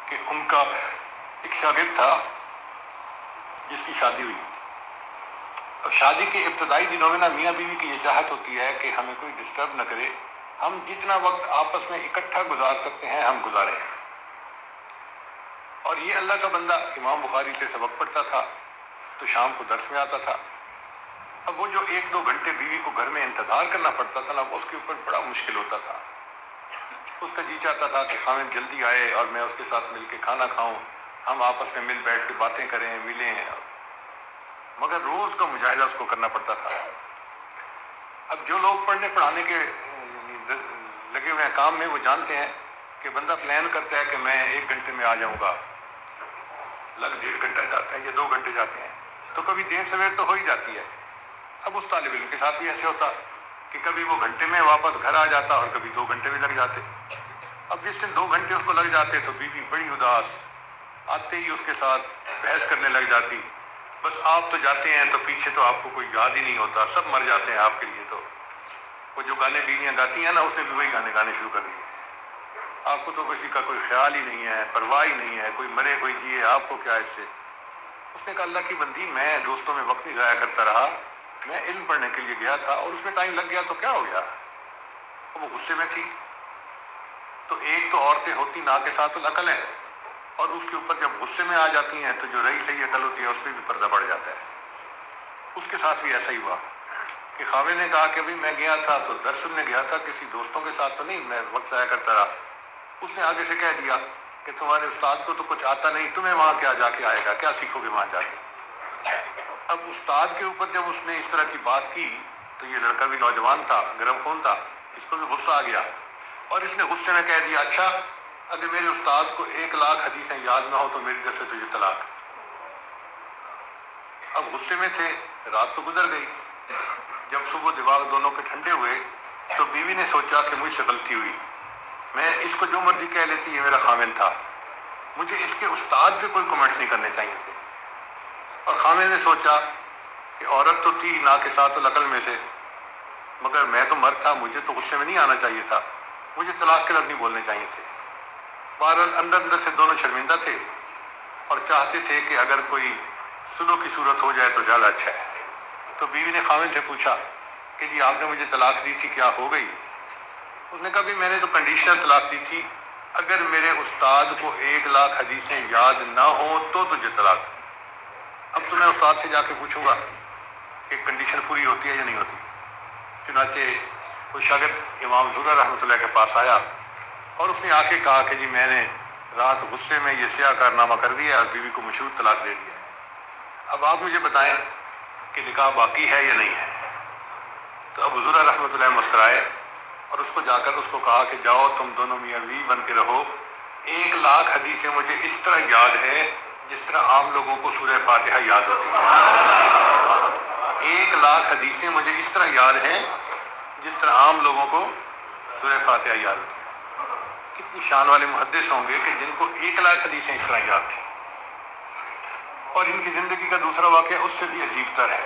کہ ان کا ایک شاگرد تھا جس کی شادی ہوئی. اب شادی کے ابتدائی دنوں میں نا میاں بیوی کی یہ چاہت ہوتی ہے کہ ہمیں کوئی ڈسٹرب نہ کرے، ہم جتنا وقت آپس میں اکٹھا گزار سکتے ہیں ہم گزاریں. اور یہ اللہ کا بندہ امام بخاری سے سبق پڑھتا تھا تو شام کو درس میں آتا تھا. اب وہ جو 1-2 گھنٹے بیوی کو گھر میں انتظار کرنا پڑتا تھا نا، اس کے اوپر بڑا مشکل ہوتا تھا. اس کا جی چاہتا تھا کہ خاوند جلدی آئے اور میں اس کے ساتھ مل کے کھانا کھاؤں، ہم آپس میں مل بیٹھ کے باتیں کریں، ملیں، مگر روز کا مجاہدہ اس کو کرنا پڑتا تھا. اب جو لوگ پڑھنے پڑھانے کے لگے ہوئے ہیں کام میں، وہ جانتے ہیں کہ بندہ پلان کرتا ہے کہ میں 1 گھنٹے میں آ جاؤں گا، لگ 1.5 گھنٹہ جاتا ہے یا 2 گھنٹے جاتے ہیں، تو کبھی دیر سویر تو ہو ہی جاتی ہے. اب اس طالب علم کے ساتھ بھی ایسے ہوتا کہ کبھی وہ گھنٹے میں واپس گھر آ جاتا اور کبھی 2 گھنٹے بھی لگ جاتے. اب جس دن 2 گھنٹے اس کو لگ جاتے تو بیوی بڑی اداس، آتے ہی اس کے ساتھ بحث کرنے لگ جاتی. بس آپ تو جاتے ہیں تو پیچھے تو آپ کو کوئی یاد ہی نہیں ہوتا، سب مر جاتے ہیں آپ کے لیے. تو وہ جو گانے بیویاں گاتی ہیں نا، اس نے بھی وہی گانے گانے شروع کر دیے. آپ کو تو کسی کا کوئی خیال ہی نہیں ہے، پرواہ ہی نہیں ہے، کوئی مرے کوئی جیے، آپ کو کیا اس سے. اس نے کہا اللہ کی بندی، میں دوستوں میں وقت نہیں ضائع کرتا رہا، میں علم پڑھنے کے لیے گیا تھا اور اس میں ٹائم لگ گیا تو کیا ہو گیا. اور وہ غصے میں تھی. تو ایک تو عورتیں ہوتی ناقصات العقل ہیں، اور اس کے اوپر جب غصے میں آ جاتی ہیں تو جو رہی صحیح عقل ہوتی ہے اس پہ بھی پردہ پڑ جاتا ہے. اس کے ساتھ بھی ایسا ہی ہوا کہ خاوند نے کہا کہ بھئی میں گیا تھا تو درس سننے گیا تھا، کسی دوستوں کے ساتھ تو نہیں میں وقت ضائع کرتا رہا. اس نے آگے سے کہہ دیا کہ تمہارے استاد کو تو کچھ آتا نہیں، تمہیں وہاں کیا جا کے آئے گا، کیا سیکھو گے وہاں جا کے. اب استاد کے اوپر جب اس نے اس طرح کی بات کی تو یہ لڑکا بھی نوجوان تھا، گرم خون تھا، اس کو بھی غصہ آ گیا اور اس نے غصے میں کہہ دیا اچھا اگر میرے استاد کو 1,00,000 حدیثیں یاد نہ ہو تو میری طرف سے تجھے طلاق. اب غصے میں تھے، رات تو گزر گئی. جب صبح دماغ دونوں کے ٹھنڈے ہوئے تو بیوی نے سوچا کہ مجھ سے غلطی ہوئی، میں اس کو جو مرضی کہہ لیتی، یہ میرا خاوند تھا، مجھے اس کے استاد پہ کوئی کمنٹس نہیں کرنے چاہیے تھے. اور خاوند نے سوچا کہ عورت تو تھی ناقصات العقل میں سے، مگر میں تو مرد تھا، مجھے تو غصے میں نہیں آنا چاہیے تھا، مجھے طلاق کے لفظ نہیں بولنے چاہیے تھے. بہرحال اندر اندر سے دونوں شرمندہ تھے اور چاہتے تھے کہ اگر کوئی سلو کی صورت ہو جائے تو زیادہ اچھا ہے. تو بیوی نے خاوند سے پوچھا کہ جی آپ نے مجھے طلاق دی تھی، کیا ہو گئی؟ اس نے کہا بھی میں نے تو کنڈیشنل طلاق دی تھی، اگر میرے استاد کو 1,00,000 حدیثیں یاد نہ ہوں تو تجھے طلاق. اب تو میں استاد سے جا کے پوچھوں گا کہ کنڈیشن پوری ہوتی ہے یا نہیں ہوتی. چنانچہ وہ شاگرد امام زہرہ رحمۃ اللہ کے پاس آیا اور اس نے آ کے کہا کہ جی میں نے رات غصے میں یہ سیاہ کارنامہ کر دیا اور بیوی کو مشروط طلاق دے دیا. اب آپ مجھے بتائیں کہ نکاح باقی ہے یا نہیں ہے. تو ابو زہرہ رحمۃ اللہ مسکرائے اور اس کو جا کر اس کو کہا کہ جاؤ تم دونوں میاں بیوی بن کے رہو، 1,00,000 حدیثیں مجھے اس طرح یاد ہے جس طرح عام لوگوں کو سورہ فاتحہ یاد ہوتی ہے. 1,00,000 حدیثیں مجھے اس طرح یاد ہیں جس طرح عام لوگوں کو سورہ فاتحہ یاد ہوتی ہے. کتنی شان والے محدث ہوں گے کہ جن کو 1,00,000 حدیثیں اس طرح یاد تھیں. اور ان کی زندگی کا دوسرا واقعہ اس سے بھی عجیب تر ہے.